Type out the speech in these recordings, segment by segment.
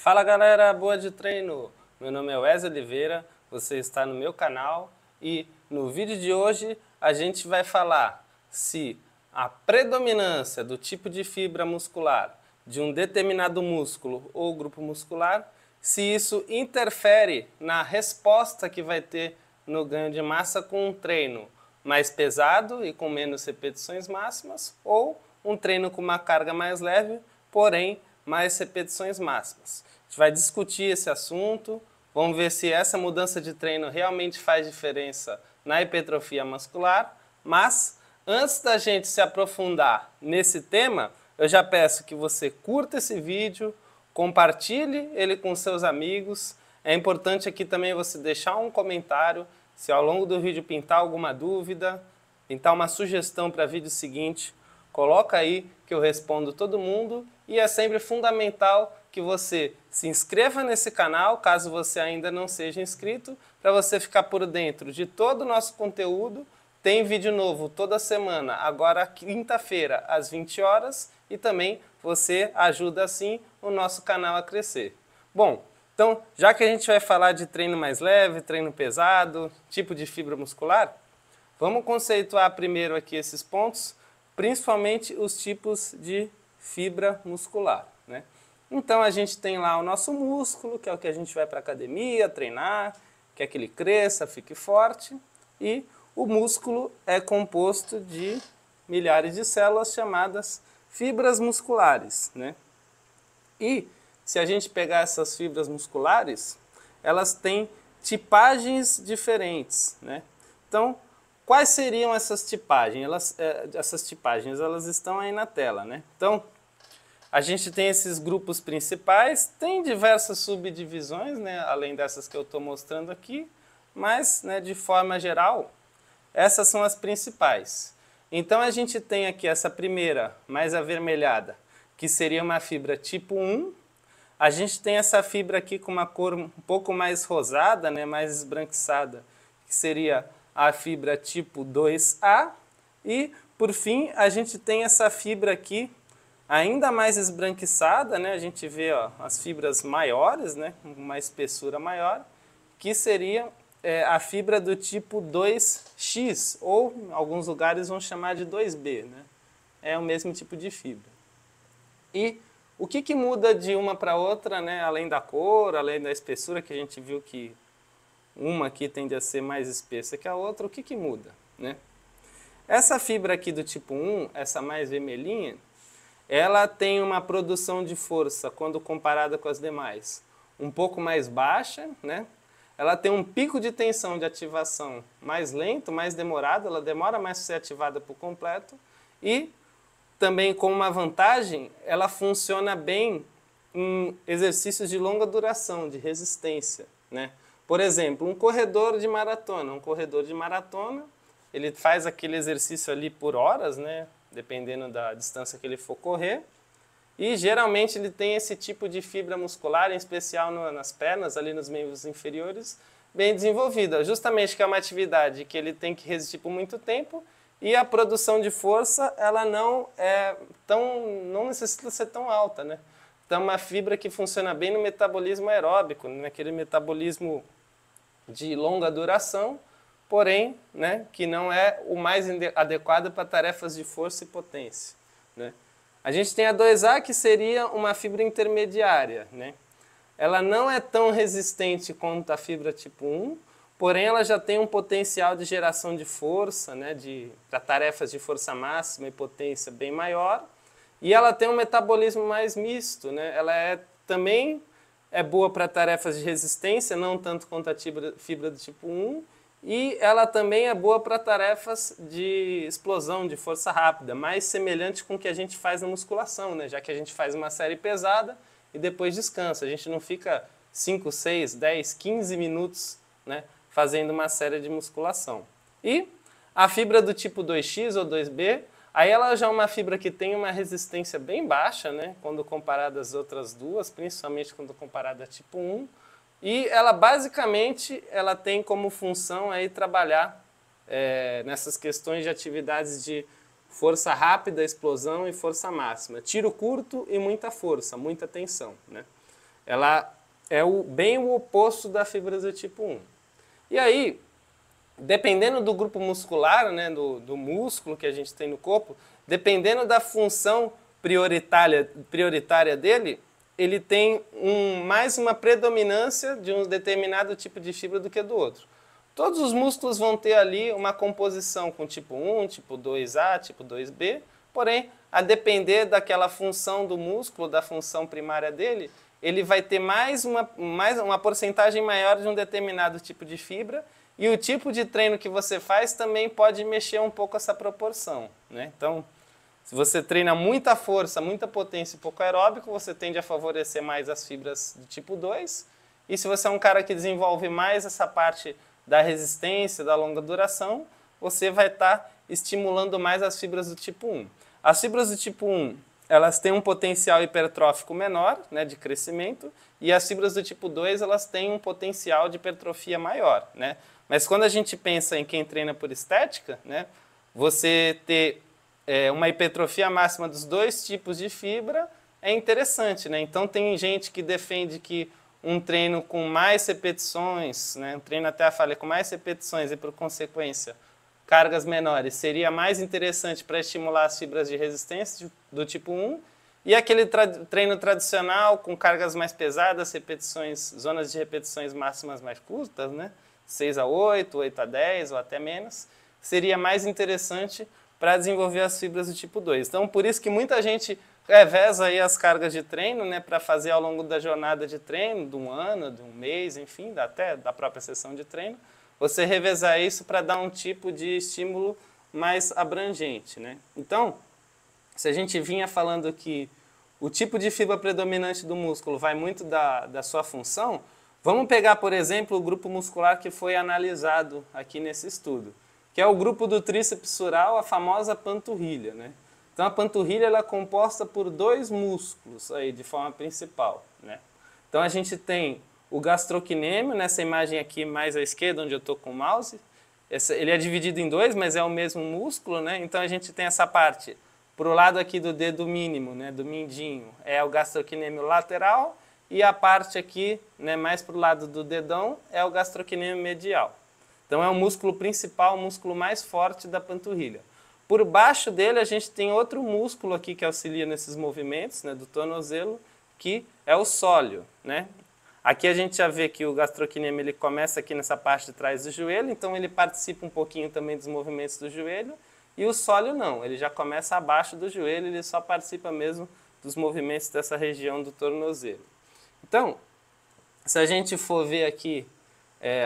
Fala galera, boa de treino! Meu nome é Wesley Oliveira, você está no meu canal e no vídeo de hoje a gente vai falar se a predominância do tipo de fibra muscular de um determinado músculo ou grupo muscular, se isso interfere na resposta que vai ter no ganho de massa com um treino mais pesado e com menos repetições máximas ou um treino com uma carga mais leve, porém mais repetições máximas. A gente vai discutir esse assunto, vamos ver se essa mudança de treino realmente faz diferença na hipertrofia muscular, mas antes da gente se aprofundar nesse tema, eu já peço que você curta esse vídeo, compartilhe ele com seus amigos. É importante aqui também você deixar um comentário, se ao longo do vídeo pintar alguma dúvida, pintar uma sugestão para vídeo seguinte, coloca aí que eu respondo todo mundo. E é sempre fundamental que você se inscreva nesse canal, caso você ainda não seja inscrito, para você ficar por dentro de todo o nosso conteúdo. Tem vídeo novo toda semana, agora quinta-feira às 20 horas, e também você ajuda assim o nosso canal a crescer. Bom, então já que a gente vai falar de treino mais leve, treino pesado, tipo de fibra muscular, vamos conceituar primeiro aqui esses pontos, principalmente os tipos de fibra muscular, né? Então a gente tem lá o nosso músculo, que é o que a gente vai para a academia treinar, quer que ele cresça, fique forte, e o músculo é composto de milhares de células chamadas fibras musculares, né? E se a gente pegar essas fibras musculares, elas têm tipagens diferentes, né? Então, quais seriam essas tipagens? Essas tipagens elas estão aí na tela, né? Então, a gente tem esses grupos principais, tem diversas subdivisões, né, além dessas que eu estou mostrando aqui, mas, né, de forma geral, essas são as principais. Então a gente tem aqui essa primeira, mais avermelhada, que seria uma fibra tipo 1. A gente tem essa fibra aqui com uma cor um pouco mais rosada, né, mais esbranquiçada, que seria a fibra tipo 2A. E, por fim, a gente tem essa fibra aqui, ainda mais esbranquiçada, né? A gente vê as fibras maiores, né? Uma espessura maior, que seria a fibra do tipo 2X, ou em alguns lugares vão chamar de 2B, né? É o mesmo tipo de fibra. E o que muda de uma para outra, né? Além da cor, além da espessura, que a gente viu que uma aqui tende a ser mais espessa que a outra, o que muda, né? Essa fibra aqui do tipo 1, essa mais vermelhinha, ela tem uma produção de força, quando comparada com as demais, um pouco mais baixa, né? Ela tem um pico de tensão de ativação mais lento, mais demorado, ela demora mais para ser ativada por completo, e também com uma vantagem, ela funciona bem em exercícios de longa duração, de resistência, né? Por exemplo, um corredor de maratona, ele faz aquele exercício ali por horas, né? Dependendo da distância que ele for correr, e geralmente ele tem esse tipo de fibra muscular, em especial nas pernas, ali nos membros inferiores, bem desenvolvida, justamente que é uma atividade que ele tem que resistir por muito tempo, e a produção de força ela não necessita ser tão alta, né? Então é uma fibra que funciona bem no metabolismo aeróbico, naquele metabolismo de longa duração, porém, né, que não é o mais adequado para tarefas de força e potência, né? A gente tem a 2A, que seria uma fibra intermediária, né? Ela não é tão resistente quanto a fibra tipo 1, porém ela já tem um potencial de geração de força, né, para tarefas de força máxima e potência bem maior, e ela tem um metabolismo mais misto, né? Ela também é boa para tarefas de resistência, não tanto quanto a fibra do tipo 1, e ela também é boa para tarefas de explosão, de força rápida, mais semelhante com o que a gente faz na musculação, né? Já que a gente faz uma série pesada e depois descansa. A gente não fica 5, 6, 10, 15 minutos, né, fazendo uma série de musculação. E a fibra do tipo 2X ou 2B, aí ela já é uma fibra que tem uma resistência bem baixa, né, quando comparada às outras duas, principalmente quando comparada a tipo 1. E ela basicamente ela tem como função aí trabalhar nessas questões de atividades de força rápida, explosão e força máxima. Tiro curto e muita força, muita tensão, né? ela é bem o oposto das fibras do tipo 1. E aí, dependendo do grupo muscular, né, do músculo que a gente tem no corpo, dependendo da função prioritária dele, ele tem mais uma predominância de um determinado tipo de fibra do que do outro. Todos os músculos vão ter ali uma composição com tipo 1, tipo 2A, tipo 2B, porém, a depender daquela função do músculo, da função primária dele, ele vai ter uma porcentagem maior de um determinado tipo de fibra, e o tipo de treino que você faz também pode mexer um pouco essa proporção, né? Então, se você treina muita força, muita potência e pouco aeróbico, você tende a favorecer mais as fibras do tipo 2. E se você é um cara que desenvolve mais essa parte da resistência, da longa duração, você vai estar estimulando mais as fibras do tipo 1. As fibras do tipo 1, elas têm um potencial hipertrófico menor, né, de crescimento, e as fibras do tipo 2, elas têm um potencial de hipertrofia maior, né? Mas quando a gente pensa em quem treina por estética, né, você ter uma hipertrofia máxima dos dois tipos de fibra é interessante, né? Então tem gente que defende que um treino com mais repetições, né, um treino até a falha com mais repetições e por consequência cargas menores seria mais interessante para estimular as fibras de resistência do tipo 1, e aquele treino tradicional com cargas mais pesadas, repetições, zonas de repetições máximas mais curtas, né, 6 a 8, 8 a 10 ou até menos, seria mais interessante para desenvolver as fibras do tipo 2. Então, por isso que muita gente reveza aí as cargas de treino, né, para fazer ao longo da jornada de treino, de um ano, de um mês, enfim, até da própria sessão de treino, você revezar isso para dar um tipo de estímulo mais abrangente, né? Então, se a gente vinha falando que o tipo de fibra predominante do músculo vai muito da sua função, vamos pegar, por exemplo, o grupo muscular que foi analisado aqui nesse estudo, que é o grupo do tríceps sural, a famosa panturrilha, né? Então, a panturrilha ela é composta por dois músculos aí, de forma principal, né? Então, a gente tem o gastrocnêmio, nessa imagem aqui mais à esquerda, onde eu estou com o mouse. Ele é dividido em dois, mas é o mesmo músculo, né? Então, a gente tem essa parte, para o lado aqui do dedo mínimo, né, do mindinho, é o gastrocnêmio lateral, e a parte aqui, né, mais para o lado do dedão, é o gastrocnêmio medial. Então, é o músculo principal, o músculo mais forte da panturrilha. Por baixo dele, a gente tem outro músculo aqui que auxilia nesses movimentos, né, do tornozelo, que é o sóleo, né? Aqui a gente já vê que o gastrocnêmio ele começa aqui nessa parte de trás do joelho, então ele participa um pouquinho também dos movimentos do joelho, e o sóleo não, ele já começa abaixo do joelho, ele só participa mesmo dos movimentos dessa região do tornozelo. Então, se a gente for ver aqui,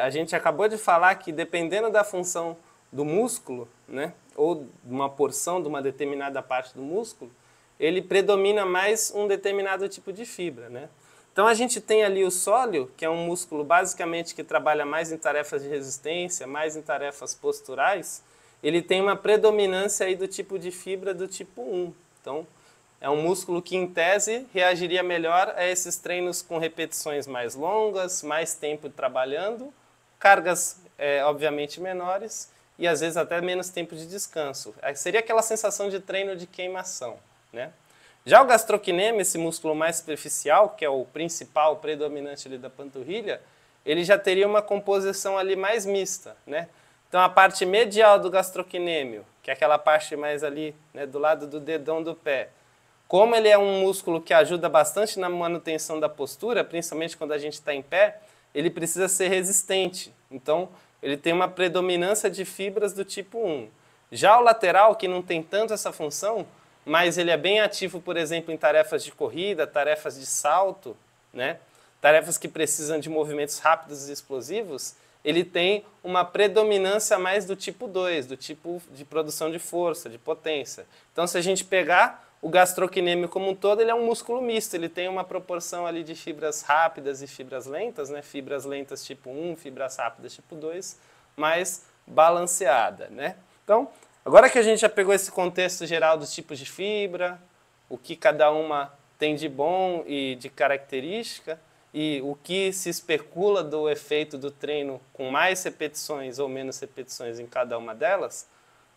a gente acabou de falar que dependendo da função do músculo, né, ou de uma porção de uma determinada parte do músculo, ele predomina mais um determinado tipo de fibra, né? Então a gente tem ali o sóleo, que é um músculo basicamente que trabalha mais em tarefas de resistência, mais em tarefas posturais, ele tem uma predominância aí do tipo de fibra do tipo 1. Então é um músculo que em tese reagiria melhor a esses treinos com repetições mais longas, mais tempo trabalhando, cargas obviamente menores e às vezes até menos tempo de descanso. Seria aquela sensação de treino de queimação, né? Já o gastrocnêmio, esse músculo mais superficial, que é o principal, predominante ali da panturrilha, ele já teria uma composição ali mais mista, né? Então a parte medial do gastrocnêmio, que é aquela parte mais ali, né, do lado do dedão do pé, como ele é um músculo que ajuda bastante na manutenção da postura, principalmente quando a gente está em pé, ele precisa ser resistente. Então ele tem uma predominância de fibras do tipo 1. Já o lateral, que não tem tanto essa função, mas ele é bem ativo, por exemplo, em tarefas de corrida, tarefas de salto, né? Tarefas que precisam de movimentos rápidos e explosivos, ele tem uma predominância mais do tipo 2, do tipo de produção de força, de potência. Então, se a gente pegar o gastrocnêmio como um todo, ele é um músculo misto, ele tem uma proporção ali de fibras rápidas e fibras lentas, né? Fibras lentas tipo 1, fibras rápidas tipo 2, mais balanceada, né? Então, agora que a gente já pegou esse contexto geral dos tipos de fibra, o que cada uma tem de bom e de característica, e o que se especula do efeito do treino com mais repetições ou menos repetições em cada uma delas,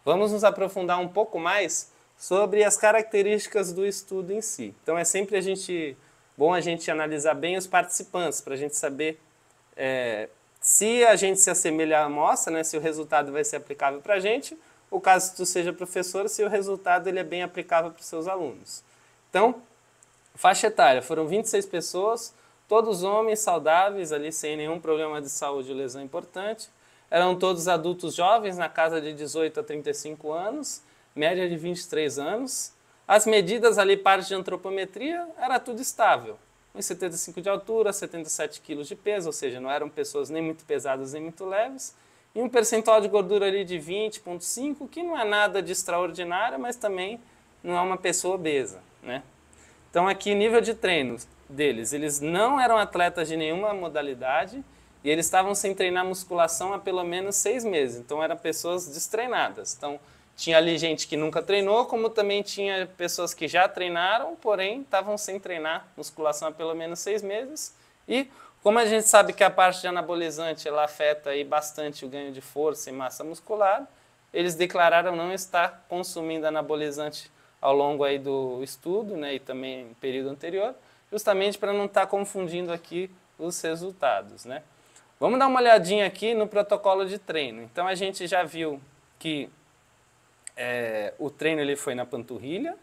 vamos nos aprofundar um pouco mais sobre as características do estudo em si. Então é sempre a gente bom a gente analisar bem os participantes, para a gente saber se a gente se assemelha à amostra, né, se o resultado vai ser aplicável para a gente, ou caso tu seja professor, se o resultado ele é bem aplicável para os seus alunos. Então, faixa etária, foram 26 pessoas, todos homens saudáveis, ali sem nenhum problema de saúde ou lesão importante. Eram todos adultos jovens, na casa de 18 a 35 anos, média de 23 anos. As medidas ali, parte de antropometria, era tudo estável. 1,75 de altura, 77 kg de peso, ou seja, não eram pessoas nem muito pesadas nem muito leves. E um percentual de gordura ali de 20,5, que não é nada de extraordinário, mas também não é uma pessoa obesa, né? Então aqui nível de treino deles, eles não eram atletas de nenhuma modalidade e eles estavam sem treinar musculação há pelo menos 6 meses, então eram pessoas destreinadas. Então tinha ali gente que nunca treinou, como também tinha pessoas que já treinaram, porém estavam sem treinar musculação há pelo menos 6 meses. E como a gente sabe que a parte de anabolizante ela afeta aí bastante o ganho de força e massa muscular, eles declararam não estar consumindo anabolizante ao longo aí do estudo, né, e também no período anterior, justamente para não estar confundindo aqui os resultados, né. Vamos dar uma olhadinha aqui no protocolo de treino. Então a gente já viu que o treino ele foi na panturrilha,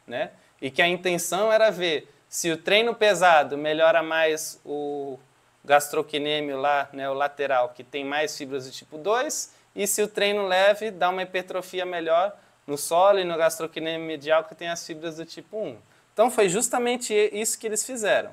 né, e que a intenção era ver se o treino pesado melhora mais o gastrocnêmio lá, né, o lateral, que tem mais fibras do tipo 2, e se o treino leve dá uma hipertrofia melhor no solo e no gastrocnêmio medial, que tem as fibras do tipo 1. Então foi justamente isso que eles fizeram,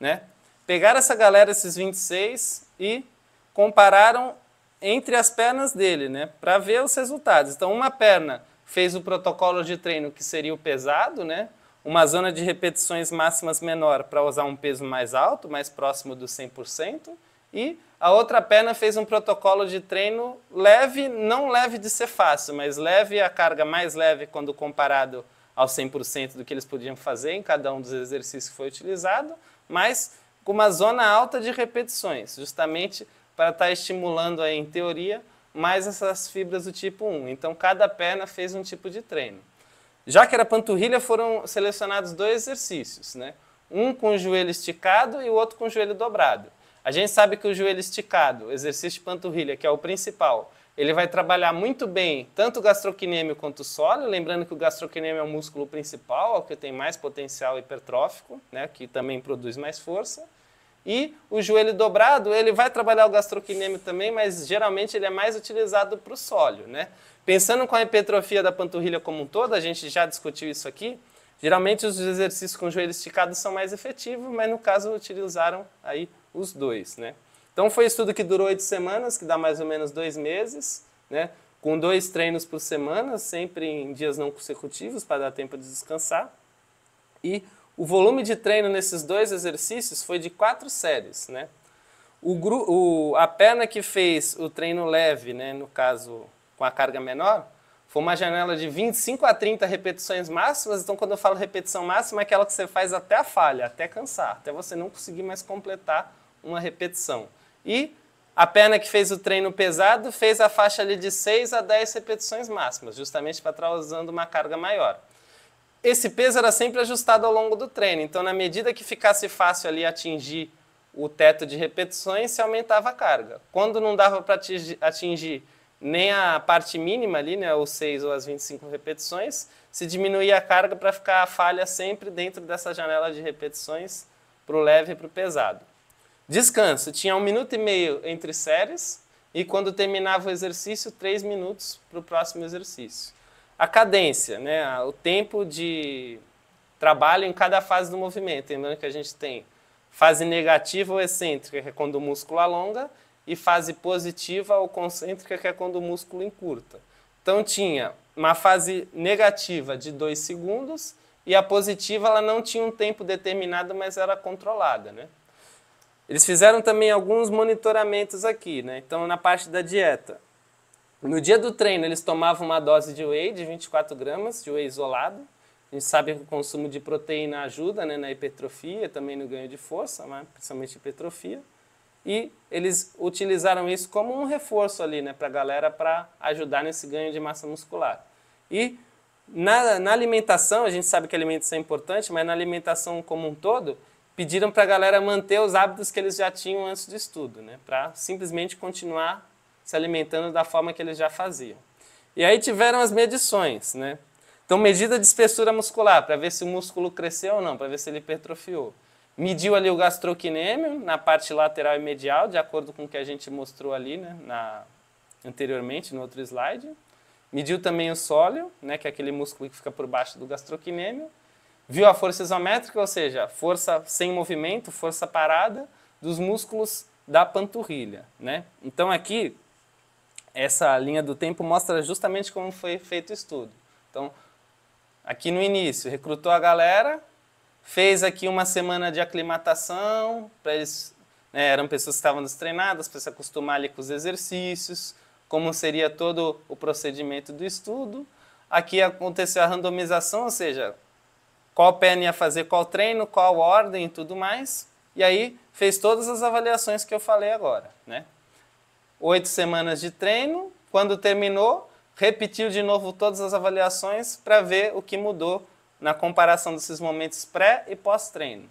né? Pegaram essa galera, esses 26, e compararam entre as pernas dele, né, para ver os resultados. Então uma perna fez o protocolo de treino que seria o pesado, né, uma zona de repetições máximas menor para usar um peso mais alto, mais próximo do 100%, e a outra perna fez um protocolo de treino leve, não leve de ser fácil, mas leve, a carga mais leve quando comparado ao 100% do que eles podiam fazer em cada um dos exercícios que foi utilizado, mas com uma zona alta de repetições, justamente para estar estimulando aí, em teoria, mais essas fibras do tipo 1. Então cada perna fez um tipo de treino. Já que era panturrilha, foram selecionados 2 exercícios, né? Um com o joelho esticado e o outro com o joelho dobrado. A gente sabe que o joelho esticado, o exercício de panturrilha, que é o principal, ele vai trabalhar muito bem tanto o gastrocnêmio quanto o sóleo, lembrando que o gastrocnêmio é o músculo principal, é o que tem mais potencial hipertrófico, né, que também produz mais força. E o joelho dobrado, ele vai trabalhar o gastrocnêmio também, mas geralmente ele é mais utilizado para o sóleo, né? Pensando com a hipertrofia da panturrilha como um todo, a gente já discutiu isso aqui, geralmente os exercícios com o joelho esticado são mais efetivos, mas no caso utilizaram aí os 2, né? Então foi um estudo que durou 8 semanas, que dá mais ou menos 2 meses, né? Com 2 treinos por semana, sempre em dias não consecutivos, para dar tempo de descansar. E o volume de treino nesses 2 exercícios foi de 4 séries, né? A perna que fez o treino leve, né, no caso com a carga menor, foi uma janela de 25 a 30 repetições máximas. Então quando eu falo repetição máxima é aquela que você faz até a falha, até cansar, até você não conseguir mais completar uma repetição. E a perna que fez o treino pesado fez a faixa ali de 6 a 10 repetições máximas, justamente para estar usando uma carga maior. Esse peso era sempre ajustado ao longo do treino, então na medida que ficasse fácil ali atingir o teto de repetições, se aumentava a carga. Quando não dava para atingir nem a parte mínima ali, né, os 6 ou as 25 repetições, se diminuía a carga para ficar a falha sempre dentro dessa janela de repetições para o leve e para o pesado. Descanso, tinha 1 minuto e meio entre séries e quando terminava o exercício, 3 minutos para o próximo exercício. A cadência, né, o tempo de trabalho em cada fase do movimento. Lembrando que a gente tem fase negativa ou excêntrica, que é quando o músculo alonga, e fase positiva ou concêntrica, que é quando o músculo encurta. Então tinha uma fase negativa de 2 segundos e a positiva ela não tinha um tempo determinado, mas era controlada, né? Eles fizeram também alguns monitoramentos aqui, né? Então na parte da dieta. No dia do treino eles tomavam uma dose de whey de 24 gramas, de whey isolado. A gente sabe que o consumo de proteína ajuda, né, na hipertrofia, também no ganho de força, né, principalmente hipertrofia. E eles utilizaram isso como um reforço ali, né, para a galera, para ajudar nesse ganho de massa muscular. E na alimentação, a gente sabe que a alimentação é importante, mas na alimentação como um todo, pediram para a galera manter os hábitos que eles já tinham antes do estudo, né? Para simplesmente continuar se alimentando da forma que eles já faziam. E aí tiveram as medições, né? Então, medida de espessura muscular, para ver se o músculo cresceu ou não, para ver se ele hipertrofiou. Mediu ali o gastrocnêmio na parte lateral e medial, de acordo com o que a gente mostrou ali, né, anteriormente, no outro slide. Mediu também o sóleo, né, que é aquele músculo que fica por baixo do gastrocnêmio. Viu a força isométrica, ou seja, força sem movimento, força parada dos músculos da panturrilha, né? Então aqui, essa linha do tempo mostra justamente como foi feito o estudo. Então, aqui no início, recrutou a galera, fez aqui uma semana de aclimatação, para eles, né, eram pessoas que estavam destreinadas para se acostumar ali com os exercícios, como seria todo o procedimento do estudo. Aqui aconteceu a randomização, ou seja, qual perna ia fazer qual treino, qual ordem e tudo mais. E aí fez todas as avaliações que eu falei agora, né? 8 semanas de treino, quando terminou, repetiu de novo todas as avaliações para ver o que mudou na comparação desses momentos pré e pós-treino.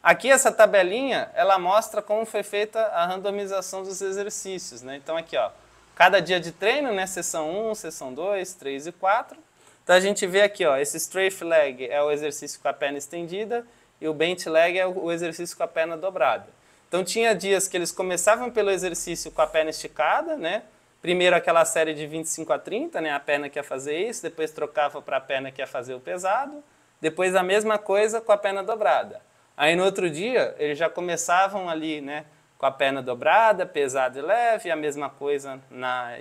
Aqui essa tabelinha, ela mostra como foi feita a randomização dos exercícios, né? Então aqui, ó, cada dia de treino, né? Sessão 1, sessão 2, 3 e 4. Então a gente vê aqui, ó, esse strafe leg é o exercício com a perna estendida e o bench leg é o exercício com a perna dobrada. Então tinha dias que eles começavam pelo exercício com a perna esticada, né? Primeiro aquela série de 25 a 30, né? A perna que ia fazer isso, depois trocava para a perna que ia fazer o pesado, depois a mesma coisa com a perna dobrada. Aí no outro dia eles já começavam ali, né? Com a perna dobrada, pesado e leve, a mesma coisa na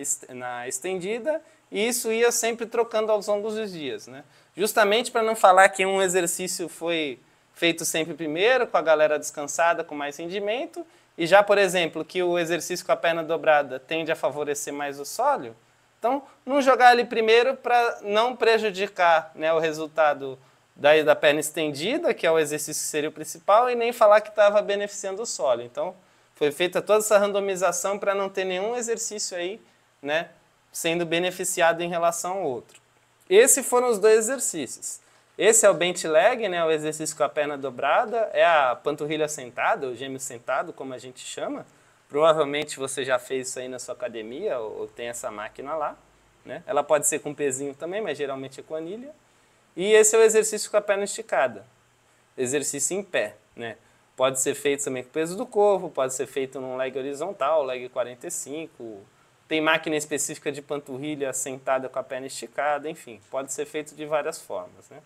estendida, e isso ia sempre trocando ao longo dos dias, né? Justamente para não falar que um exercício foi feito sempre primeiro, com a galera descansada, com mais rendimento, e já, por exemplo, que o exercício com a perna dobrada tende a favorecer mais o sóleo, então não jogar ali primeiro para não prejudicar, né, o resultado da perna estendida, que é o exercício que seria o principal, e nem falar que estava beneficiando o sóleo. Então, foi feita toda essa randomização para não ter nenhum exercício aí, né, sendo beneficiado em relação ao outro. Esses foram os dois exercícios. Esse é o bench leg, né, o exercício com a perna dobrada, é a panturrilha sentada, o gêmeo sentado, como a gente chama. Provavelmente você já fez isso aí na sua academia, ou tem essa máquina lá, né? Ela pode ser com pezinho também, mas geralmente é com anilha. E esse é o exercício com a perna esticada, exercício em pé, né? Pode ser feito também com o peso do corpo, pode ser feito num leg horizontal, leg 45, tem máquina específica de panturrilha sentada com a perna esticada, enfim, pode ser feito de várias formas, né?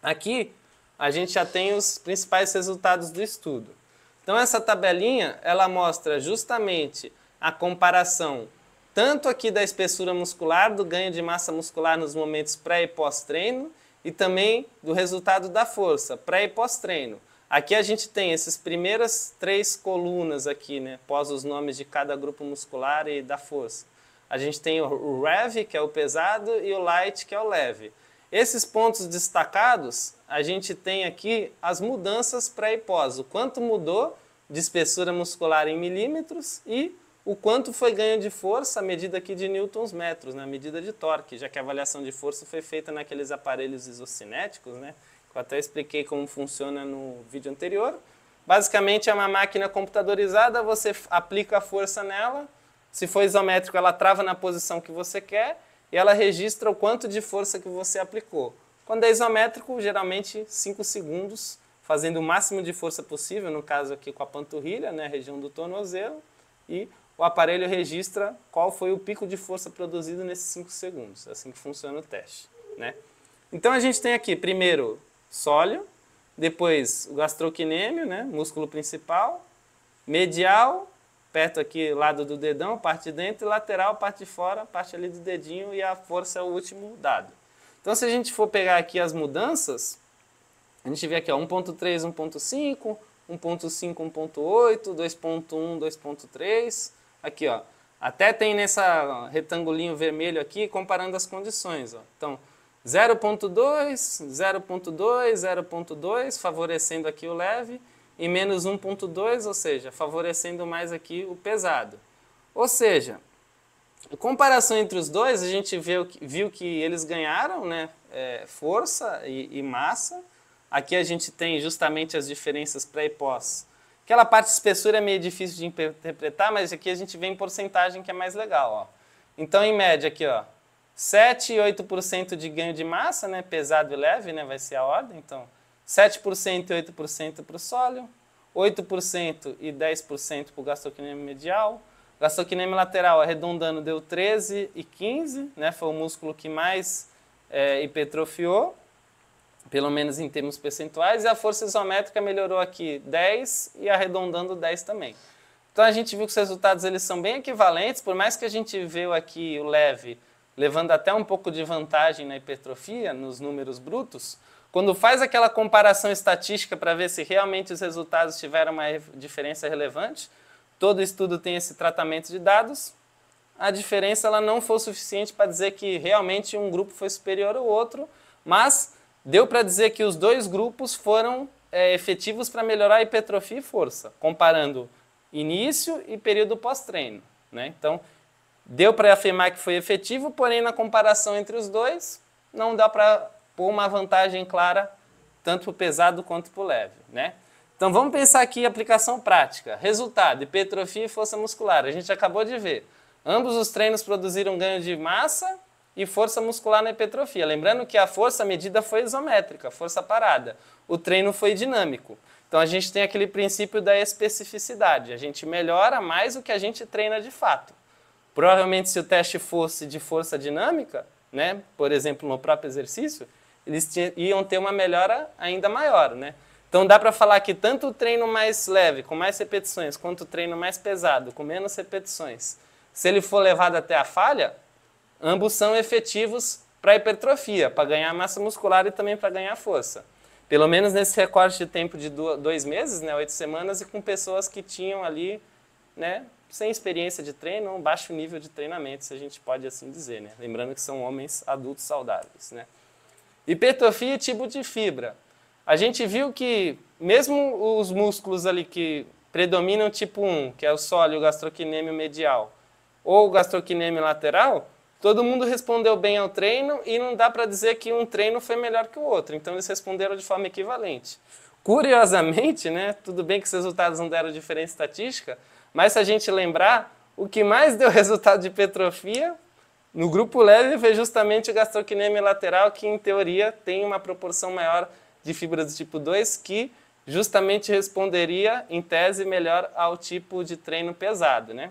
Aqui a gente já tem os principais resultados do estudo. Então essa tabelinha, ela mostra justamente a comparação tanto aqui da espessura muscular, do ganho de massa muscular nos momentos pré e pós-treino, e também do resultado da força, pré e pós-treino. Aqui a gente tem essas primeiras 3 colunas aqui, né, após os nomes de cada grupo muscular e da força. A gente tem o REV, que é o pesado, e o light, que é o leve. Esses pontos destacados, a gente tem aqui as mudanças pré e pós, o quanto mudou de espessura muscular em milímetros e o quanto foi ganho de força, a medida aqui de newtons metros, né? A medida de torque, já que a avaliação de força foi feita naqueles aparelhos isocinéticos, né? Eu até expliquei como funciona no vídeo anterior. Basicamente é uma máquina computadorizada, você aplica a força nela, se for isométrico ela trava na posição que você quer e ela registra o quanto de força que você aplicou. Quando é isométrico, geralmente 5 segundos, fazendo o máximo de força possível, no caso aqui com a panturrilha, né? A região do tornozelo, e o aparelho registra qual foi o pico de força produzido nesses 5 segundos. É assim que funciona o teste, né? Então a gente tem aqui, primeiro, sóleo, depois o gastrocnêmio, né, músculo principal, medial, perto aqui, lado do dedão, parte de dentro, e lateral, parte de fora, parte ali do dedinho, e a força é o último dado. Então se a gente for pegar aqui as mudanças, a gente vê aqui, ó, 1.3, 1.5, 1.5, 1.8, 2.1, 2.3, aqui, ó, até tem nessa retangulinho vermelho aqui, comparando as condições, ó. Então, 0.2, 0.2, 0.2, favorecendo aqui o leve, e menos 1.2, ou seja, favorecendo mais aqui o pesado. Ou seja, em comparação entre os dois, a gente viu que eles ganharam, né, força e massa, Aqui a gente tem justamente as diferenças pré e pós. Aquela parte de espessura é meio difícil de interpretar, mas aqui a gente vê em porcentagem que é mais legal. Ó. Então, em média aqui, ó, 7 e 8% de ganho de massa, né, pesado e leve, né, vai ser a ordem. Então, 7% e 8% para o sólio, 8% e 10% para o gastrocnêmio medial. O gastrocnêmio lateral, arredondando, deu 13 e 15, né, foi o músculo que mais hipertrofiou, pelo menos em termos percentuais, e a força isométrica melhorou aqui 10 e arredondando 10 também. Então a gente viu que os resultados eles são bem equivalentes, por mais que a gente viu aqui o leve levando até um pouco de vantagem na hipertrofia, nos números brutos, quando faz aquela comparação estatística para ver se realmente os resultados tiveram uma diferença relevante, todo estudo tem esse tratamento de dados, a diferença ela não foi suficiente para dizer que realmente um grupo foi superior ao outro, mas deu para dizer que os dois grupos foram efetivos para melhorar a hipertrofia e força, comparando início e período pós-treino, né? Então, deu para afirmar que foi efetivo, porém na comparação entre os dois, não dá para pôr uma vantagem clara tanto para o pesado quanto para o leve, né? Então vamos pensar aqui aplicação prática. Resultado, hipertrofia e força muscular. A gente acabou de ver. Ambos os treinos produziram ganho de massa e força muscular na hipertrofia. Lembrando que a força medida foi isométrica, força parada. O treino foi dinâmico. Então a gente tem aquele princípio da especificidade. A gente melhora mais o que a gente treina de fato. Provavelmente se o teste fosse de força dinâmica, né, por exemplo no próprio exercício, eles iam ter uma melhora ainda maior, né? Então dá para falar que tanto o treino mais leve, com mais repetições, quanto o treino mais pesado, com menos repetições, se ele for levado até a falha, ambos são efetivos para hipertrofia, para ganhar massa muscular e também para ganhar força. Pelo menos nesse recorte de tempo de 2 meses, né, 8 semanas, e com pessoas que tinham ali, né, sem experiência de treino, um baixo nível de treinamento, se a gente pode assim dizer, né? Lembrando que são homens adultos saudáveis, né? Hipertrofia e tipo de fibra. A gente viu que mesmo os músculos ali que predominam tipo 1, que é o sólio, o gastrocnêmio medial, ou o gastrocnêmio lateral, todo mundo respondeu bem ao treino e não dá para dizer que um treino foi melhor que o outro. Então eles responderam de forma equivalente. Curiosamente, né, tudo bem que os resultados não deram diferença estatística, mas se a gente lembrar, o que mais deu resultado de hipertrofia no grupo leve foi justamente o gastrocnêmio lateral, que em teoria tem uma proporção maior de fibras do tipo 2, que justamente responderia, em tese, melhor ao tipo de treino pesado, né?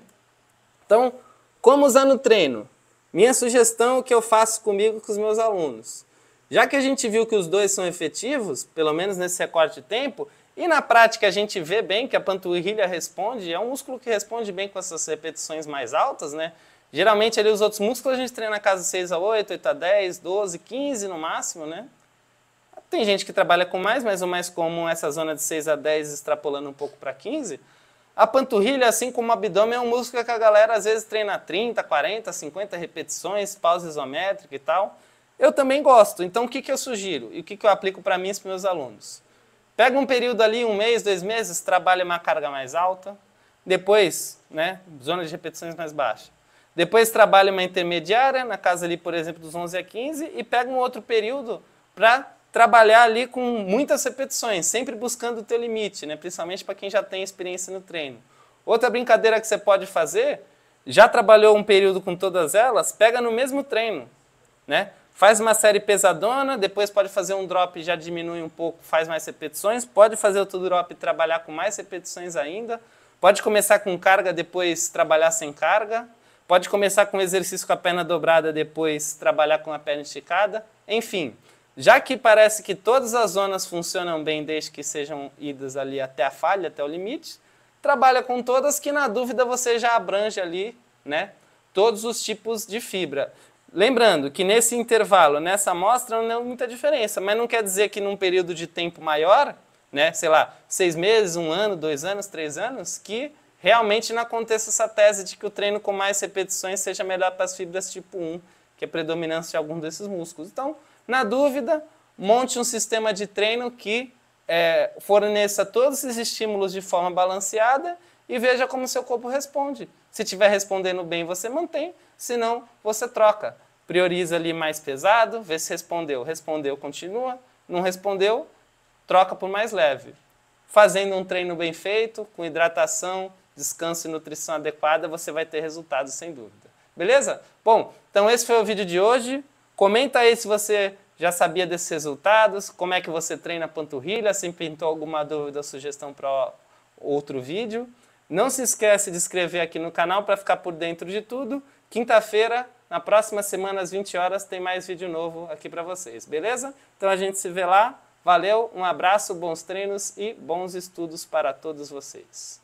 Então, como usar no treino? Minha sugestão, o que eu faço comigo e com os meus alunos. Já que a gente viu que os dois são efetivos, pelo menos nesse recorte de tempo, e na prática a gente vê bem que a panturrilha responde, é um músculo que responde bem com essas repetições mais altas, né? Geralmente ali os outros músculos a gente treina na casa de 6 a 8, 8 a 10, 12, 15 no máximo, né? Tem gente que trabalha com mais, mas o mais comum é essa zona de 6 a 10 extrapolando um pouco para 15. A panturrilha, assim como o abdômen, é um músculo que a galera às vezes treina 30, 40, 50 repetições, pausa isométrica e tal. Eu também gosto, então o que eu sugiro e o que eu aplico para mim e para os meus alunos? Pega um período ali, 1 mês, 2 meses, trabalha uma carga mais alta, depois, né, zona de repetições mais baixa. Depois trabalha uma intermediária, na casa ali, por exemplo, dos 11 a 15, e pega um outro período para trabalhar ali com muitas repetições, sempre buscando o teu limite, né? Principalmente para quem já tem experiência no treino. Outra brincadeira que você pode fazer, já trabalhou um período com todas elas, pega no mesmo treino, né? Faz uma série pesadona, depois pode fazer um drop, já diminui um pouco, faz mais repetições, pode fazer outro drop e trabalhar com mais repetições ainda, pode começar com carga, depois trabalhar sem carga, pode começar com exercício com a perna dobrada, depois trabalhar com a perna esticada, enfim. Já que parece que todas as zonas funcionam bem desde que sejam idas ali até a falha, até o limite, trabalha com todas que na dúvida você já abrange ali, né, todos os tipos de fibra. Lembrando que nesse intervalo, nessa amostra, não é muita diferença, mas não quer dizer que num período de tempo maior, né, sei lá, 6 meses, 1 ano, 2 anos, 3 anos, que realmente não aconteça essa tese de que o treino com mais repetições seja melhor para as fibras tipo 1, que é a predominância de algum desses músculos. Então, na dúvida, monte um sistema de treino que forneça todos esses estímulos de forma balanceada e veja como seu corpo responde. Se estiver respondendo bem, você mantém, se não, você troca. Prioriza ali mais pesado, vê se respondeu. Respondeu, continua. Não respondeu, troca por mais leve. Fazendo um treino bem feito, com hidratação, descanso e nutrição adequada, você vai ter resultados sem dúvida. Beleza? Bom, então esse foi o vídeo de hoje. Comenta aí se você já sabia desses resultados, como é que você treina a panturrilha, se pintou alguma dúvida ou sugestão para outro vídeo. Não se esquece de se inscrever aqui no canal para ficar por dentro de tudo. Quinta-feira, na próxima semana, às 20 horas, tem mais vídeo novo aqui para vocês, beleza? Então a gente se vê lá. Valeu, um abraço, bons treinos e bons estudos para todos vocês.